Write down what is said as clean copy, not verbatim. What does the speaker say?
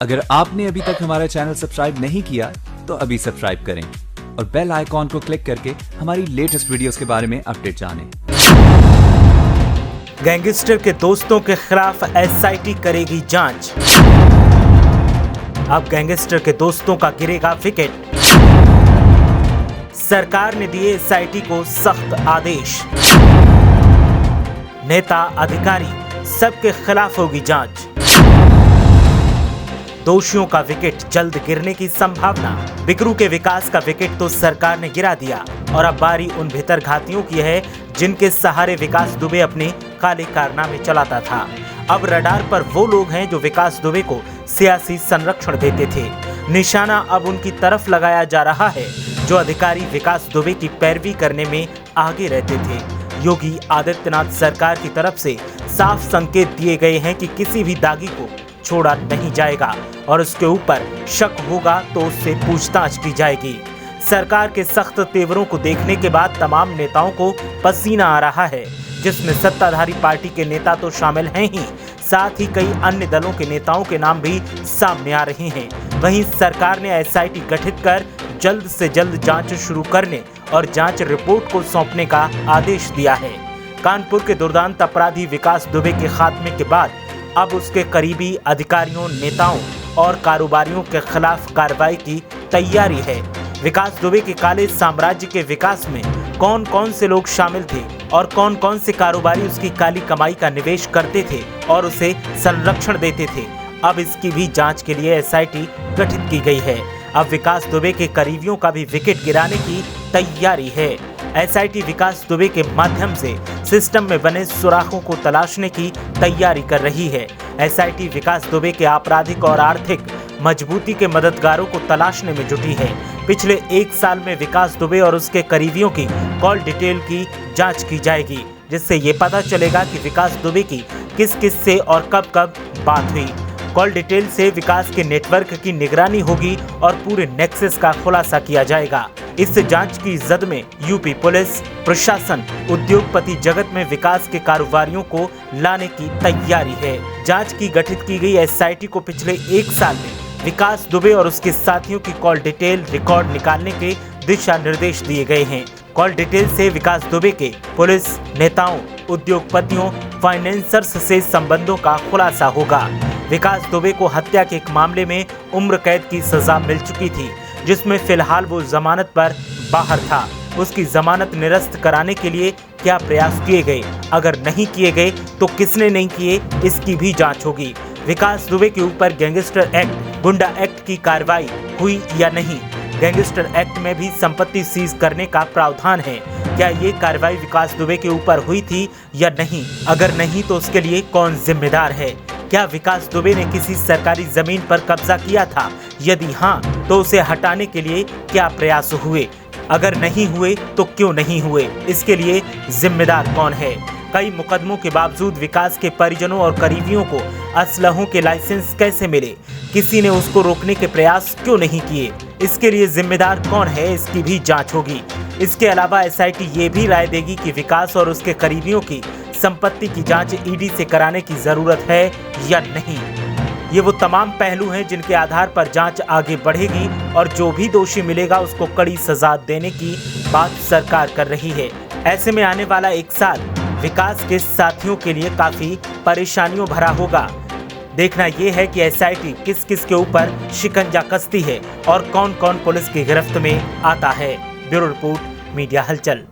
अगर आपने अभी तक हमारा चैनल सब्सक्राइब नहीं किया तो अभी सब्सक्राइब करें और बेल आइकॉन को क्लिक करके हमारी लेटेस्ट वीडियोस के बारे में अपडेट जानें। गैंगस्टर के दोस्तों के खिलाफ एसआईटी करेगी जांच। अब गैंगस्टर के दोस्तों का गिरेगा विकेट। सरकार ने दिए एसआईटी को सख्त आदेश। नेता अधिकारी सबके खिलाफ होगी जांच। दोषियों का विकेट जल्द गिरने की संभावना। बिकरू के विकास का विकेट तो सरकार ने गिरा दिया और अब बारी उन भीतरघातियों की है जिनके सहारे विकास दुबे अपने काले कारनामे चलाता था। अब रडार पर वो लोग हैं जो विकास दुबे को सियासी संरक्षण देते थे। निशाना अब उनकी तरफ लगाया जा रहा है जो अधिकारी विकास दुबे की पैरवी करने में आगे रहते थे। योगी आदित्यनाथ सरकार की तरफ से साफ संकेत दिए गए हैं कि किसी भी दागी को छोड़ा नहीं जाएगा और उसके ऊपर शक होगा तो उससे पूछताछ की जाएगी। सरकार के सख्त तेवरों को देखने के बाद तमाम नेताओं को पसीना आ रहा है, जिसमें सत्ताधारी पार्टी के नेता तो शामिल हैं ही, साथ ही कई अन्य दलों के नेताओं के नाम भी सामने आ रहे हैं। वहीं सरकार ने एसआईटी गठित कर जल्द से जल्द जांच शुरू करने और जांच रिपोर्ट को सौंपने का आदेश दिया है। कानपुर के दुर्दांत अपराधी विकास दुबे के खात्मे के बाद अब उसके करीबी अधिकारियों, नेताओं और कारोबारियों के खिलाफ कार्रवाई की तैयारी है। विकास दुबे के काले साम्राज्य के विकास में कौन कौन से लोग शामिल थे और कौन कौन से कारोबारी उसकी काली कमाई का निवेश करते थे और उसे संरक्षण देते थे, अब इसकी भी जांच के लिए एसआईटी गठित की गई है। अब विकास दुबे के करीबियों का भी विकेट गिराने की तैयारी है। एसआईटी विकास दुबे के माध्यम से सिस्टम में बने सुराखों को तलाशने की तैयारी कर रही है। एसआईटी विकास दुबे के आपराधिक और आर्थिक मजबूती के मददगारों को तलाशने में जुटी है। पिछले 1 साल में विकास दुबे और उसके करीबियों की कॉल डिटेल की जांच की जाएगी, जिससे ये पता चलेगा कि विकास दुबे की किस किस से और कब कब बात हुई। कॉल डिटेल से विकास के नेटवर्क की निगरानी होगी और पूरे नेक्सस का खुलासा किया जाएगा। इस जांच की जद में यूपी पुलिस प्रशासन उद्योगपति जगत में विकास के कारोबारियों को लाने की तैयारी है। जांच की गठित की गई एसआईटी को पिछले 1 साल में विकास दुबे और उसके साथियों की कॉल डिटेल रिकॉर्ड निकालने के दिशा निर्देश दिए गए हैं। कॉल डिटेल से विकास दुबे के पुलिस नेताओं, उद्योगपतियों, फाइनेंसर्स से संबंधों का खुलासा होगा। विकास दुबे को हत्या के एक मामले में उम्र कैद की सजा मिल चुकी थी, जिसमें फिलहाल वो जमानत पर बाहर था। उसकी जमानत निरस्त कराने के लिए क्या प्रयास किए गए, अगर नहीं किए गए तो किसने नहीं किए, इसकी भी जांच होगी। विकास दुबे के ऊपर गैंगस्टर एक्ट, गुंडा एक्ट की कार्रवाई हुई या नहीं। गैंगस्टर एक्ट में भी संपत्ति सीज करने का प्रावधान है। क्या ये कार्रवाई विकास दुबे के ऊपर हुई थी या नहीं? अगर नहीं तो उसके लिए कौन जिम्मेदार है? क्या विकास दुबे ने किसी सरकारी जमीन पर कब्जा किया था? यदि हाँ तो उसे हटाने के लिए क्या प्रयास हुए? अगर नहीं हुए तो क्यों नहीं हुए? इसके लिए जिम्मेदार कौन है? कई मुकदमों के बावजूद विकास के परिजनों और करीबियों को असलहों के लाइसेंस कैसे मिले? किसी ने उसको रोकने के प्रयास क्यों नहीं किए? इसके लिए जिम्मेदार कौन है? इसकी भी जांच होगी। इसके अलावा एसआईटी ये भी राय देगी कि विकास और उसके करीबियों की संपत्ति की जांच ईडी से कराने की जरूरत है या नहीं। ये वो तमाम पहलू हैं जिनके आधार पर जांच आगे बढ़ेगी और जो भी दोषी मिलेगा उसको कड़ी सजा देने की बात सरकार कर रही है। ऐसे में आने वाला 1 साल विकास के साथियों के लिए काफी परेशानियों भरा होगा। देखना यह है कि एसआईटी किस किस के ऊपर शिकंजा कसती है और कौन कौन पुलिस की गिरफ्त में आता है। ब्यूरो रिपोर्ट, मीडिया हलचल।